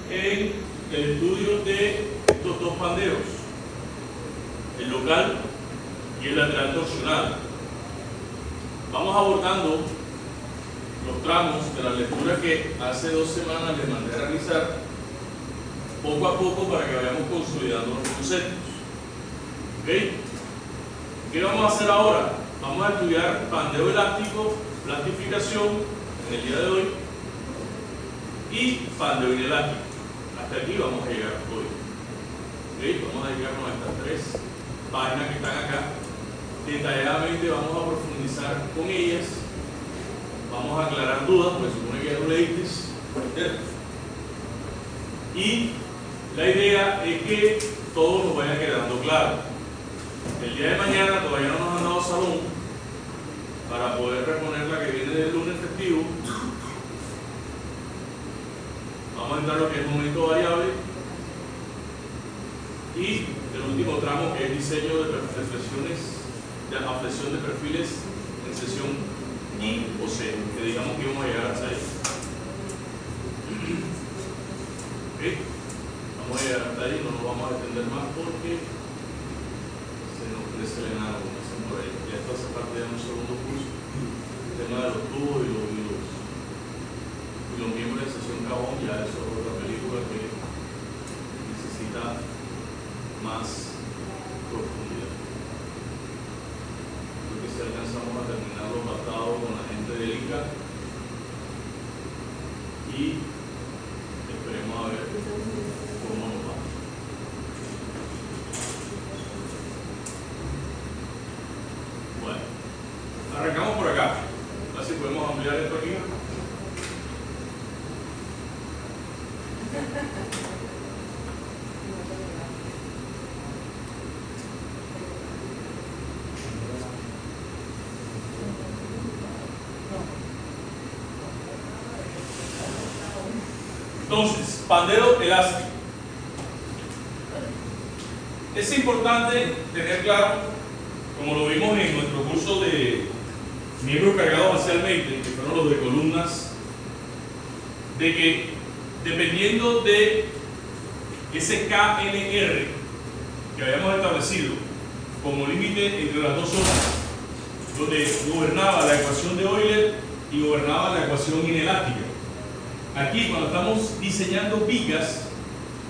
En el estudio de estos dos panderos, el local y el lateral torsional. Vamos abordando los tramos de la lectura que hace 2 semanas les mandé a realizar poco a poco para que vayamos consolidando los conceptos. ¿Okay? ¿Qué vamos a hacer ahora? Vamos a estudiar pandeo elástico, plastificación en el día de hoy y pandeo inelástico. Hasta aquí vamos a llegar hoy. ¿Okay? Vamos a llegar con estas 3 páginas que están acá. Detalladamente vamos a profundizar con ellas. Vamos a aclarar dudas, porque supone que ya lo leíste. Y la idea es que todo nos vaya quedando claro. El día de mañana todavía no nos han dado salón para poder reponer la que viene del lunes festivo. Vamos a entrar a lo que es momento variable y el último tramo, que es diseño de reflexiones de aflexión de perfiles en sesión I o C, que digamos que vamos a llegar hasta ahí. ¿Okay? Vamos a llegar hasta ahí, no nos vamos a extender más porque se nos crece el enano, como dicen por ahí. Ya esto hace parte de un segundo curso, el tema de los tubos y los miembros de sesión cajón. Ya eso es otra película que necesita más profundidad. Creo que si alcanzamos a terminar los tratados con la gente del ICA y esperemos a ver cómo nos va. Bueno, arrancamos por acá. A ver si podemos ampliar esto aquí. Entonces, pandeo elástico. Es importante tener claro, como lo vimos en nuestro curso de miembros cargados axialmente, que fueron los de columnas, de que dependiendo de ese KNR que habíamos establecido como límite entre las dos zonas, donde gobernaba la ecuación de Euler y gobernaba la ecuación inelástica. Aquí, cuando estamos diseñando vigas,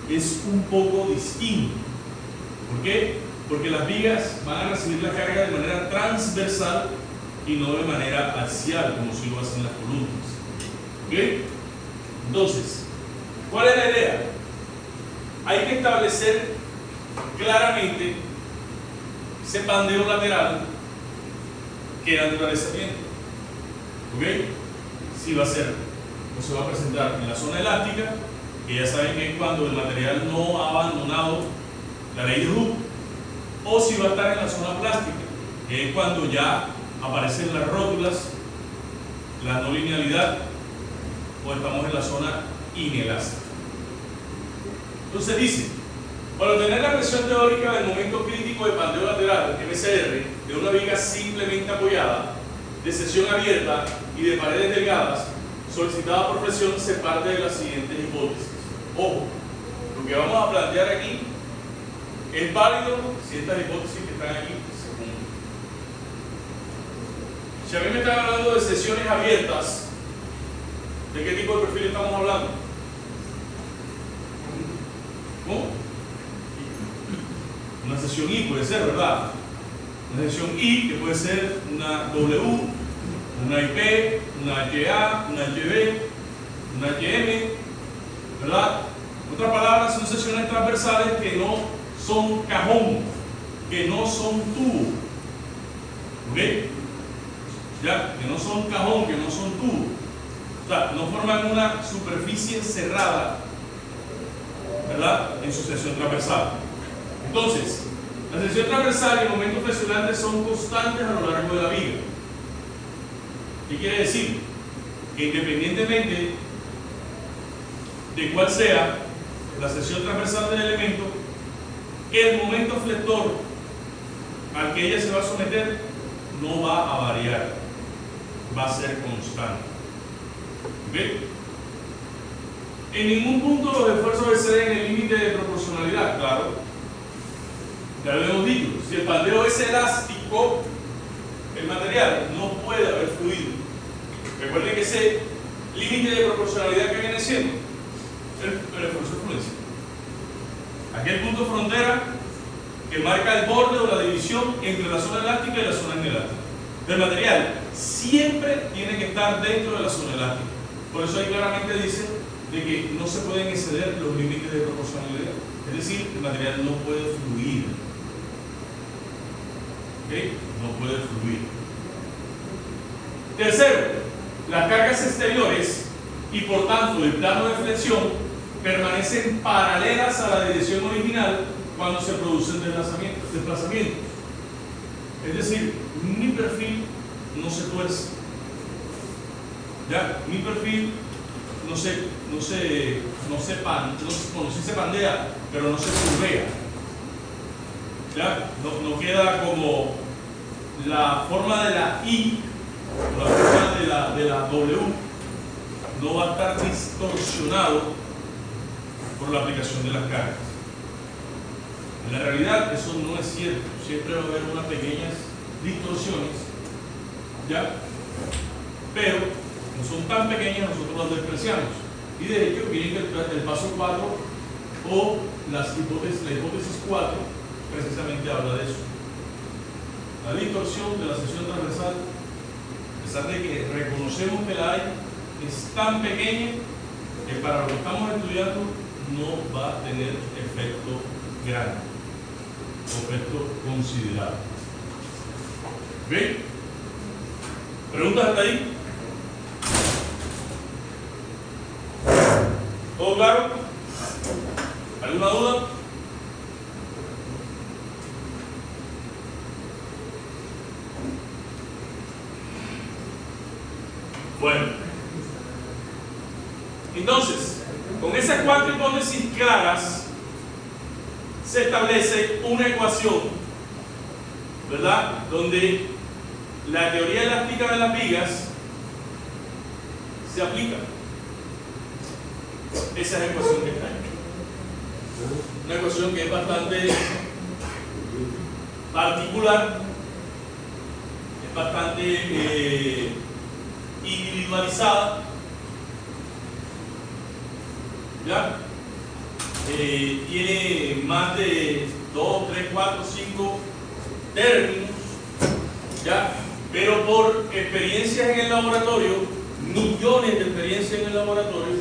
es un poco distinto. ¿Por qué? Porque las vigas van a recibir la carga de manera transversal y no de manera axial, como si lo hacen las columnas. ¿Ok? Entonces, ¿cuál es la idea? Hay que establecer claramente ese pandeo lateral que naturaleza tiene. ¿Ok? Si va a ser, o se va a presentar en la zona elástica, que ya saben que es cuando el material no ha abandonado la ley de Hooke, o si va a estar en la zona plástica, que es cuando ya aparecen las rótulas, la no linealidad, o estamos en la zona inelástica. Entonces dice, para obtener la presión teórica del momento crítico de pandeo lateral, MCR, de una viga simplemente apoyada, de sección abierta y de paredes delgadas, solicitada por presión, se parte de las siguientes hipótesis. Ojo, lo que vamos a plantear aquí es válido si estas hipótesis que están aquí se cumplen. Si a mí me están hablando de sesiones abiertas, ¿de qué tipo de perfil estamos hablando? ¿Cómo? Una sesión I puede ser, ¿verdad? Una sesión I que puede ser una W, una IP, una HA, una HB, una HM, ¿verdad? En otras palabras, son sesiones transversales que no son cajón, que no son tubo. ¿Ok? ¿Ya? Que no son cajón, que no son tubo. O sea, no forman una superficie cerrada, ¿verdad? En su sección transversal. Entonces, la sección transversal y el momento flexionante son constantes a lo largo de la viga. ¿Qué quiere decir? Que independientemente de cuál sea la sección transversal del elemento, el momento flector al que ella se va a someter no va a variar, va a ser constante. ¿Ok? En ningún punto los esfuerzos exceden el límite de proporcionalidad, claro. Ya lo hemos dicho, si el pandeo es elástico, el material no puede haber fluido. Recuerden que ese límite de proporcionalidad que viene siendo el esfuerzo de fluencia. Aquel punto frontera que marca el borde o la división entre la zona elástica y la zona inelástica. El material siempre tiene que estar dentro de la zona elástica. Por eso ahí claramente dice de que no se pueden exceder los límites de proporcionalidad. Es decir, el material no puede fluir. ¿Okay? No puede fluir. Tercero, las cargas exteriores y por tanto el plano de flexión permanecen paralelas a la dirección original cuando se producen desplazamientos. Es decir, mi perfil no se tuerce. ¿Ya? Mi perfil no se pandea, pero no se curvea. ¿Ya? No queda como la forma de la I o la forma de la W, no va a estar distorsionado por la aplicación de las cargas. En la realidad eso no es cierto, siempre va a haber unas pequeñas distorsiones, ¿ya? Pero no son tan pequeñas, nosotros las despreciamos. Y de hecho, miren que el paso 4 o la hipótesis 4 precisamente habla de eso. La distorsión de la sección transversal, a pesar de que reconocemos que la hay, es tan pequeña que para lo que estamos estudiando no va a tener efecto grande, efecto considerable. ¿Ok? ¿Preguntas hasta ahí? ¿Todo claro? ¿Alguna duda? Bueno, entonces, con esas cuatro hipótesis claras, se establece una ecuación, ¿verdad? Donde la teoría elástica de las vigas se aplica. Esa es la ecuación que está ahí. Una ecuación que es bastante particular, es bastante individualizada, ¿ya? Tiene más de 2, 3, 4, 5 términos, ¿ya? Pero por experiencias en el laboratorio, millones de experiencias en el laboratorio,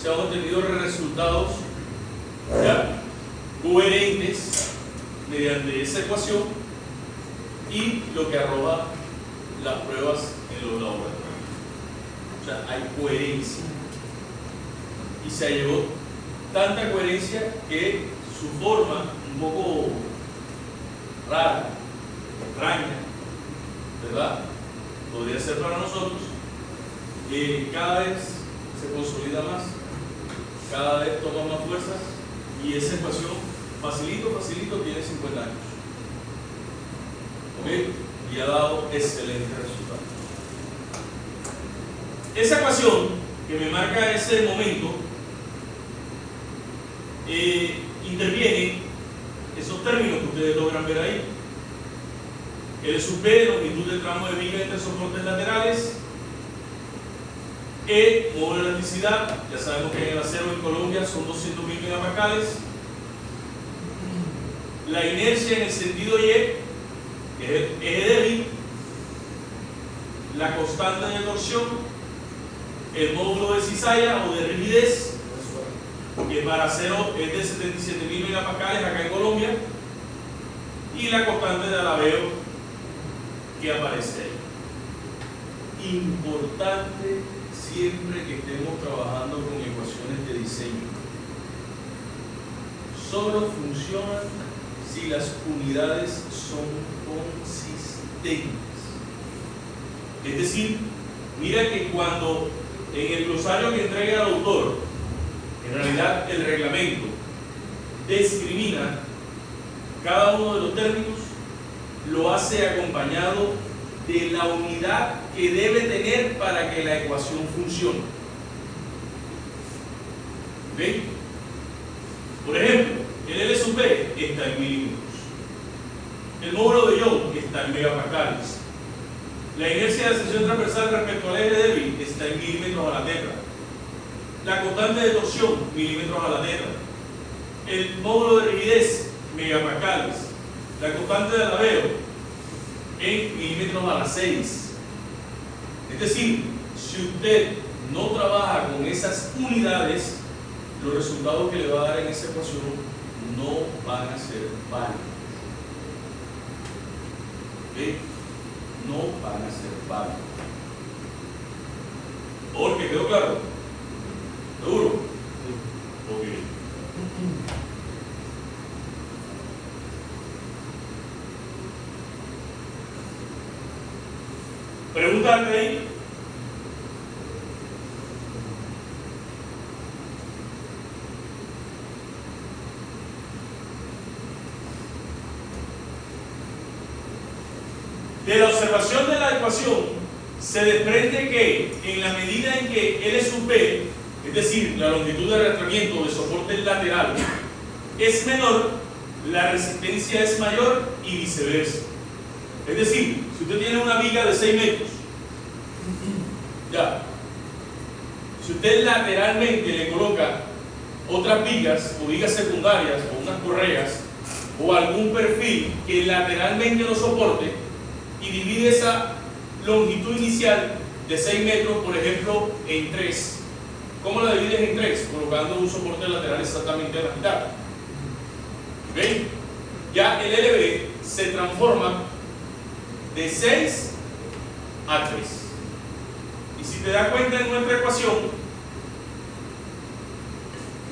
se han obtenido resultados, ¿ya?, coherentes mediante esa ecuación y lo que arroja las pruebas en los laboratorios. O sea, hay coherencia. Y se llegó tanta coherencia que su forma, un poco rara, extraña, ¿verdad?, podría ser para nosotros, cada vez se consolida más, cada vez toma más fuerzas, y esa ecuación facilito tiene 50 años. ¿Ok? Y ha dado excelentes resultados. Esa ecuación que me marca ese momento interviene esos términos que ustedes logran ver ahí: L sub B, longitud del tramo de viga entre soportes laterales; E, modo de elasticidad, ya sabemos que en el acero en Colombia son 200.000 megapascales; la inercia en el sentido Y, que es el eje débil; la constante de torsión; el módulo de cizalla o de rigidez, que para acero es de 77.000 megapascales acá en Colombia; y la constante de alabeo que aparece ahí. Importante siempre que estemos trabajando con ecuaciones de diseño: solo funcionan si las unidades son consistentes. Es decir, mira que cuando en el glosario que entrega el autor, en realidad el reglamento discrimina cada uno de los términos, lo hace acompañado de la unidad que debe tener para que la ecuación funcione. ¿Ok? Por ejemplo, el LSUP está en milímetros. El módulo de Young está en megapascales. La inercia de ascensión transversal respecto al eje débil está en milímetros a la tetra. La constante de torsión, milímetros a la tetra. El módulo de rigidez, megapascales. La constante de alabeo, en milímetros a la 6. Es decir, si usted no trabaja con esas unidades, los resultados que le va a dar en esa ecuación no van a ser válidos. ¿Ok? No van a ser válidos. ¿Porque quedó claro? ¿Seguro? Ok. ¿Preguntas ahí? De la observación de la ecuación se desprende que en la medida en que L sub P, es decir, la longitud de arrastramiento de soporte lateral, es menor, la resistencia es mayor y viceversa. Es decir, si usted tiene una viga de 6 metros, ya, si usted lateralmente le coloca otras vigas o vigas secundarias o unas correas o algún perfil que lateralmente lo soporte y divide esa longitud inicial de 6 metros, por ejemplo, en 3. ¿Cómo la divides en 3? Colocando un soporte lateral exactamente a la mitad. ¿Ok? Ya el LB se transforma de 6 a 3. Y si te das cuenta en nuestra ecuación,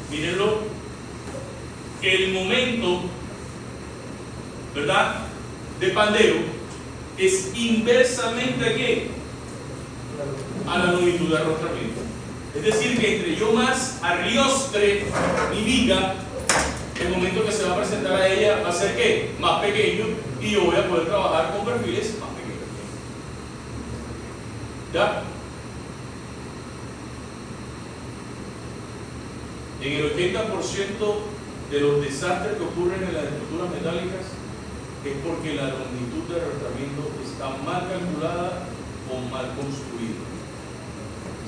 mírenlo, el momento, ¿verdad?, de pandero es inversamente ¿a qué? A la longitud de arrastramiento. Es decir, que entre yo más arriostre mi viga, el momento que se va a presentar a ella va a ser ¿qué? Más pequeño, y yo voy a poder trabajar con perfiles más pequeños. ¿Ya? En el 80% de los desastres que ocurren en las estructuras metálicas es porque la longitud de arrastramiento está mal calculada o mal construida.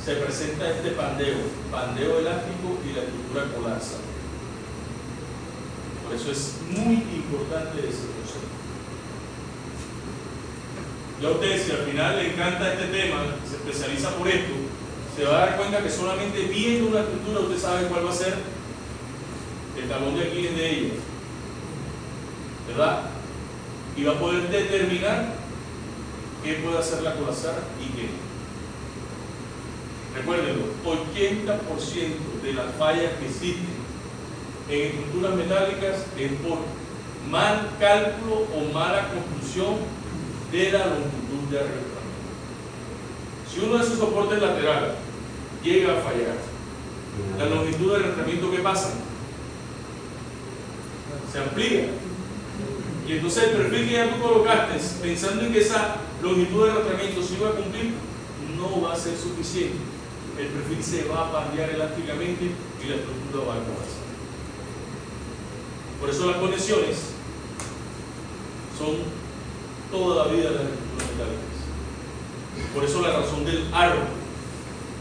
Se presenta este pandeo elástico y la estructura colapsa. Por eso es muy importante ese concepto. Ya a usted, si al final le encanta este tema, se especializa por esto, se va a dar cuenta que solamente viendo una estructura usted sabe cuál va a ser el talón de Aquiles de ella, ¿verdad? Y va a poder determinar qué puede hacerla colapsar y qué no. Recuérdenlo, 80% de las fallas que existen en estructuras metálicas es por mal cálculo o mala construcción de la longitud de arrastramiento. Si uno de esos soportes laterales llega a fallar, la longitud de arrastramiento, ¿qué pasa? Se amplía. Y entonces el perfil que ya tú colocaste, pensando en que esa longitud de arrastramiento se iba a cumplir, no va a ser suficiente. El perfil se va a pandear elásticamente y la estructura va a colapsar. Por eso las conexiones son toda la vida de las estructuras metálicas. Por eso la razón del aro.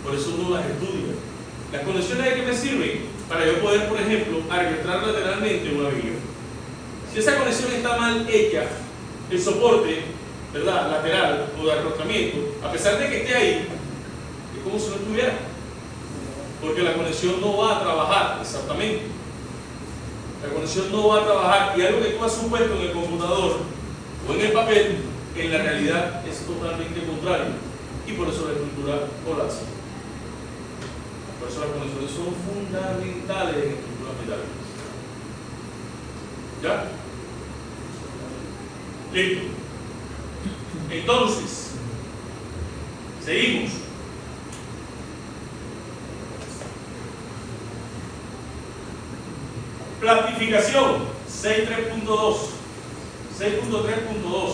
Por eso uno las estudia. Las conexiones ¿de qué me sirven? Para yo poder, por ejemplo, arrastrar lateralmente una viga. Si esa conexión está mal hecha, el soporte, ¿verdad?, lateral o de arrastramiento, a pesar de que esté ahí, es como si no estuviera. Porque la conexión no va a trabajar exactamente. La conexión no va a trabajar y algo que tú has supuesto en el computador o en el papel, en la realidad es totalmente contrario. Y por eso la estructura colapsa. Por eso las conexiones son fundamentales en estructuras metálicas. ¿Ya? Listo. Entonces, seguimos. Plastificación 6.3.2. 6.3.2.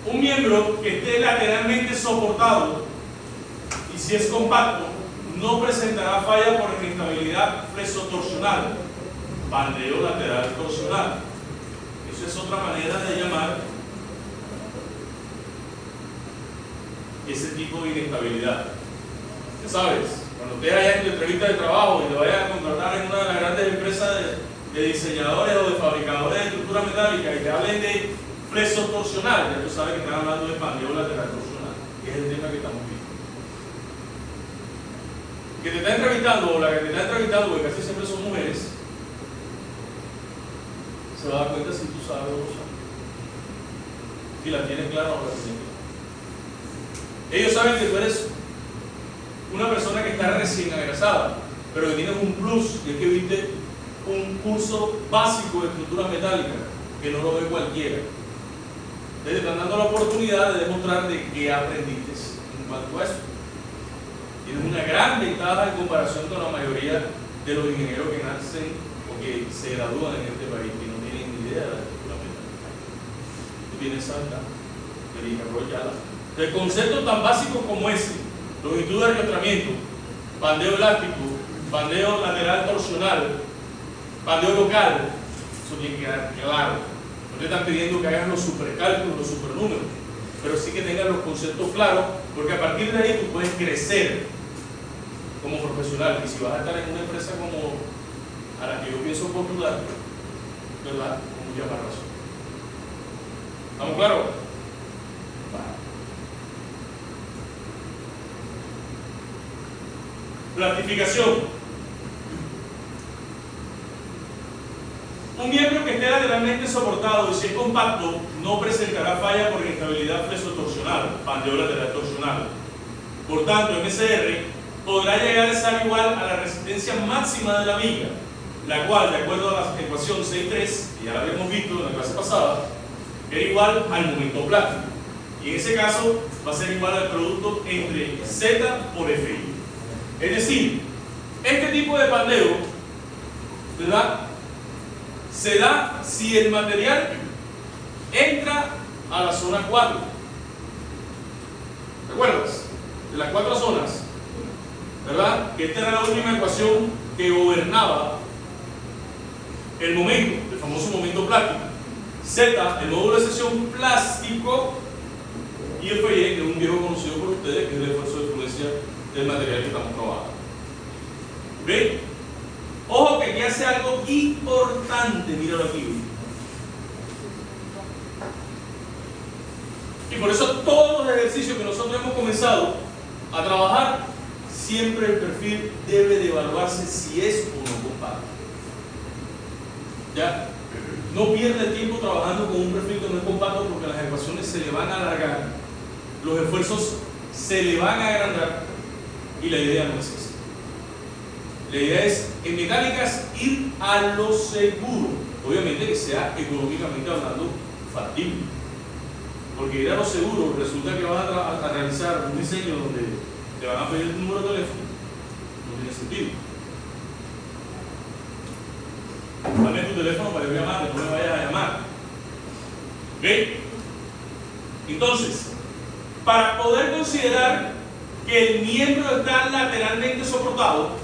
Un miembro que esté lateralmente soportado y si es compacto, no presentará falla por inestabilidad flesotorsional, pandeo lateral torsional. Eso es otra manera de llamar ese tipo de inestabilidad. Ya sabes, cuando estés allá en tu entrevista de trabajo y te vayas a contratar en una de las grandes empresas de diseñadores o de fabricadores de estructura metálica y te hablen de flesotorsional, ya tú sabes que están hablando de pandeo lateral torsional, que es el tema que estamos viendo. Que te está entrevistando o la que te está entrevistando, porque casi siempre son mujeres, se va a dar cuenta si tú sabes o no sabes, si la tienes clara o no la tienes clara. Ellos saben que tú eres una persona que está recién egresada, pero que tienes un plus, y es que viste un curso básico de estructura metálica que no lo ve cualquiera. Te están dando la oportunidad de demostrar de qué aprendiste en cuanto a eso. Tienes una gran ventaja en comparación con la mayoría de los ingenieros que nacen o que se gradúan en este país y no tienen ni idea de la estructura metálica. Tú tienes esa ventaja, te desarrollala. El concepto tan básico como ese, longitud de arrastramiento, pandeo elástico, pandeo lateral torsional, pandeo local, eso tiene que quedar claro. No te están pidiendo que hagas los supercálculos, los supernúmeros, pero sí que tengas los conceptos claros, porque a partir de ahí tú puedes crecer como profesional. Y si vas a estar en una empresa como a la que yo pienso postular, ¿verdad? Con mucha más razón. ¿Estamos claros? Plastificación. Un miembro que esté lateralmente soportado y si es compacto no presentará falla por inestabilidad flesotorsional, pandeo lateral torsional. Por tanto, MSR podrá llegar a ser igual a la resistencia máxima de la viga, la cual, de acuerdo a la ecuación 6.3, que ya la habíamos visto en la clase pasada, era igual al momento plástico. Y en ese caso va a ser igual al producto entre Z por Fi. Es decir, este tipo de pandeo, ¿verdad?, se da si el material entra a la zona 4. ¿Recuerdas? De las 4 zonas, ¿verdad? Que esta era la última ecuación que gobernaba el momento, el famoso momento plástico. Z, el módulo de sección plástico, y el Fe, que es un viejo conocido por ustedes, que es el esfuerzo de fluencia del material que estamos trabajando. ¿Ven? Ojo que aquí hace algo importante, míralo aquí. Y por eso todos los ejercicios que nosotros hemos comenzado a trabajar, siempre el perfil debe de evaluarse si es o no compacto. ¿Ya? No pierde tiempo trabajando con un perfil que no es compacto porque las ecuaciones se le van a alargar, los esfuerzos se le van a agrandar y la idea no es esa. La idea es, en mecánicas, ir a lo seguro. Obviamente que sea económicamente hablando factible. Porque ir a lo seguro resulta que vas a realizar un diseño donde te van a pedir el número de teléfono. No tiene sentido. Dame tu teléfono para yo llamarte, no me vayas a llamar. ¿Ok? Entonces, para poder considerar que el miembro está lateralmente soportado,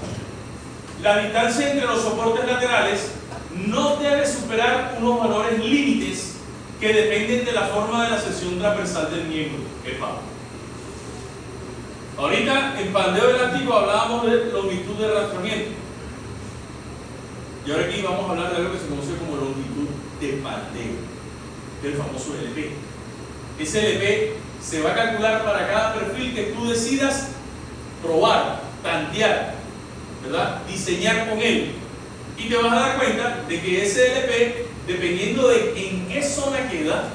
la distancia entre los soportes laterales no debe superar unos valores límites que dependen de la forma de la sección transversal del miembro. Epa. Ahorita en pandeo elástico hablábamos de longitud de arrastramiento. Y ahora aquí vamos a hablar de algo que se conoce como longitud de pandeo, del famoso LP. Ese LP se va a calcular para cada perfil que tú decidas probar, tantear, ¿verdad?, diseñar con él, y te vas a dar cuenta de que ese LP, dependiendo de en qué zona queda,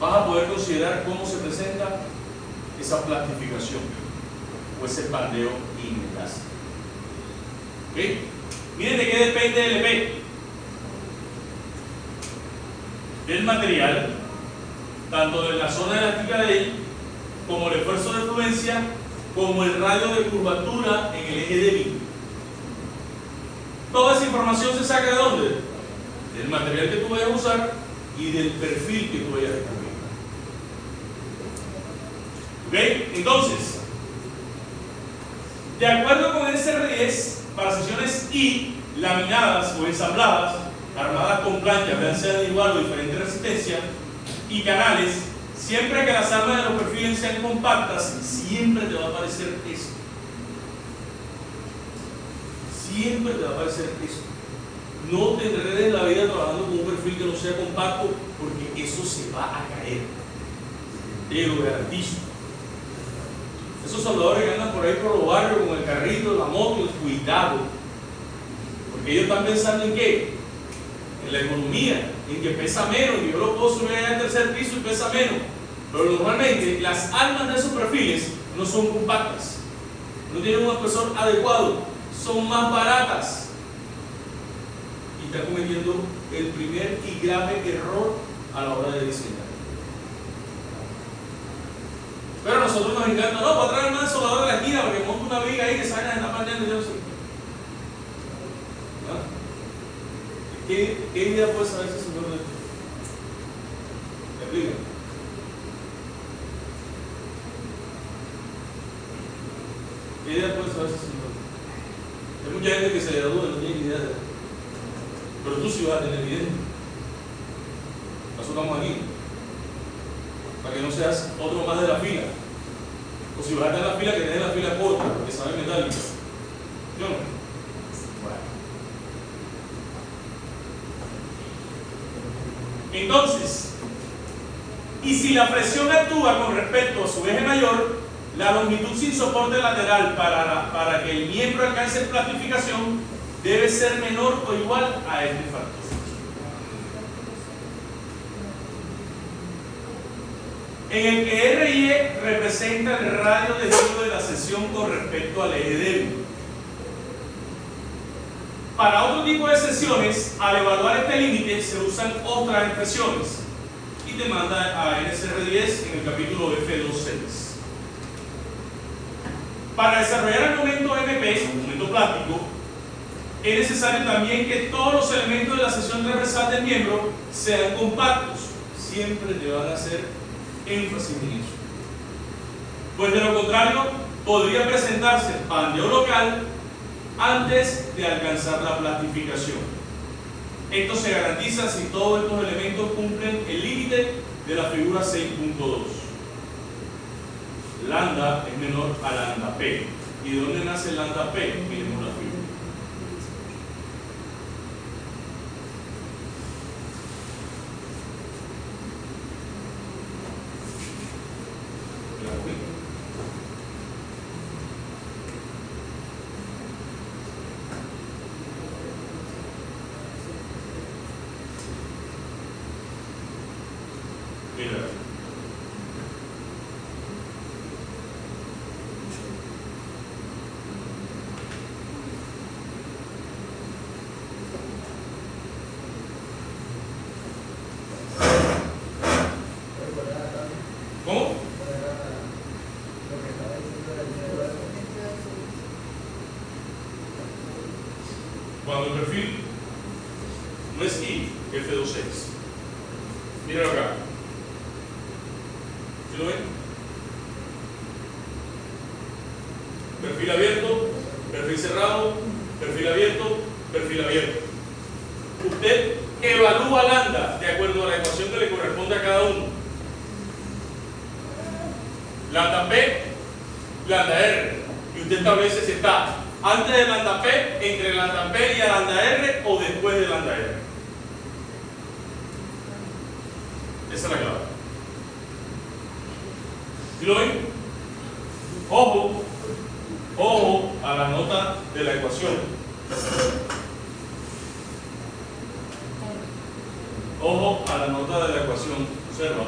vas a poder considerar cómo se presenta esa plastificación o ese pandeo inelástico. ¿Ok? Miren de qué depende el LP. Del material, tanto de la zona elástica de él, como el esfuerzo de fluencia, como el radio de curvatura en el eje de vínculo. Toda esa información se saca de ¿dónde? Del material que tú vayas a usar y del perfil que tú vayas a escoger. ¿Ok? Entonces, De acuerdo con el SR10, para sesiones I, laminadas o ensambladas, armadas con planchas, vean sea de igual o diferente resistencia, y canales, siempre que las armas de los perfiles sean compactas, siempre te va a aparecer eso. Siempre te va a aparecer eso. No te enredes la vida trabajando con un perfil que no sea compacto, porque eso se va a caer. Te lo garantizo. Esos soldadores que andan por ahí por los barrios con el carrito, la moto, cuidado. Porque ellos están pensando en qué? En la economía, en que pesa menos, y yo lo puedo subir allá al tercer piso y pesa menos. Pero normalmente las armas de esos perfiles no son compactas, no tienen un espesor adecuado, son más baratas. Y está cometiendo el primer y grave error a la hora de diseñar. Pero a nosotros nos encanta, no, para traer más soldador de la esquina, porque monta una viga ahí que sale en la parte de yo sé. ¿Qué idea puede saber ese señor de esto? ¿Me explica? ¿Qué idea puede saber ese señor? Hay mucha gente que se gradúa y no tiene idea de eso. Pero tú sí vas a tener evidencia. Por eso estamos aquí. Para que no seas otro más de la fila. O si vas a estar en la fila, que te den la fila corta, que sabe metálica. Yo no. Entonces, y si la presión actúa con respecto a su eje mayor, la longitud sin soporte lateral para que el miembro alcance plastificación debe ser menor o igual a este factor. En el que R y E representa el radio de giro de la sección con respecto al eje débil. Para otro tipo de sesiones, al evaluar este límite se usan otras expresiones y te manda a NSR10 en el capítulo F26. Para desarrollar el momento MP, el momento plástico, es necesario también que todos los elementos de la sección transversal del miembro sean compactos. Siempre te van a hacer énfasis en eso. Pues de lo contrario, podría presentarse pandeo local antes de alcanzar la plastificación. Esto se garantiza si todos estos elementos cumplen el límite de la figura 6.2. Lambda es menor a lambda P. ¿Y de dónde nace lambda P? Miremos la figura. Mira. ¿Cómo? Cuando el perfil no es I, F26. Míralo acá. ¿Sí lo ven? Perfil abierto, perfil cerrado, perfil abierto, perfil abierto. Usted evalúa lambda de acuerdo a la ecuación que le corresponde a cada uno. Lambda P, lambda R. Y usted establece si está antes de lambda P, entre lambda P y lambda R o después de lambda R. Esa es la clave. ¿Sí lo ven? Ojo, ojo a la nota de la ecuación. Ojo a la nota de la ecuación. Observa.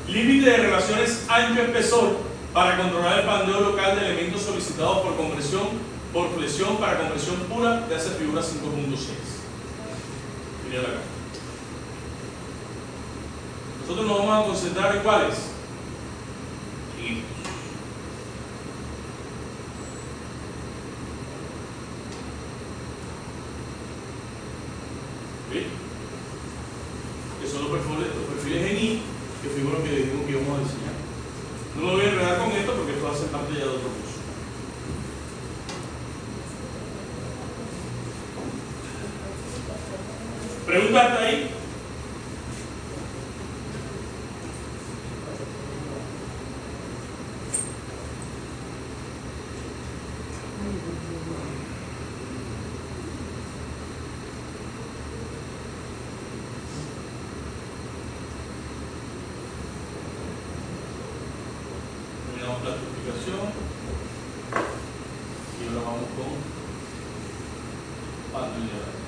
Límite de relaciones ancho-espesor para controlar el pandeo local de elementos solicitados por compresión, por flexión para compresión pura de esa figura 5.6. Miren acá. Nosotros nos vamos a concentrar en cuáles. Que son los perfiles en I, que fuimos los que dijimos que íbamos a diseñar. No me voy a enredar con esto porque esto hace parte ya de otro curso. ¿Preguntas hasta ahí? Terminamos la explicación y ahora vamos con panel de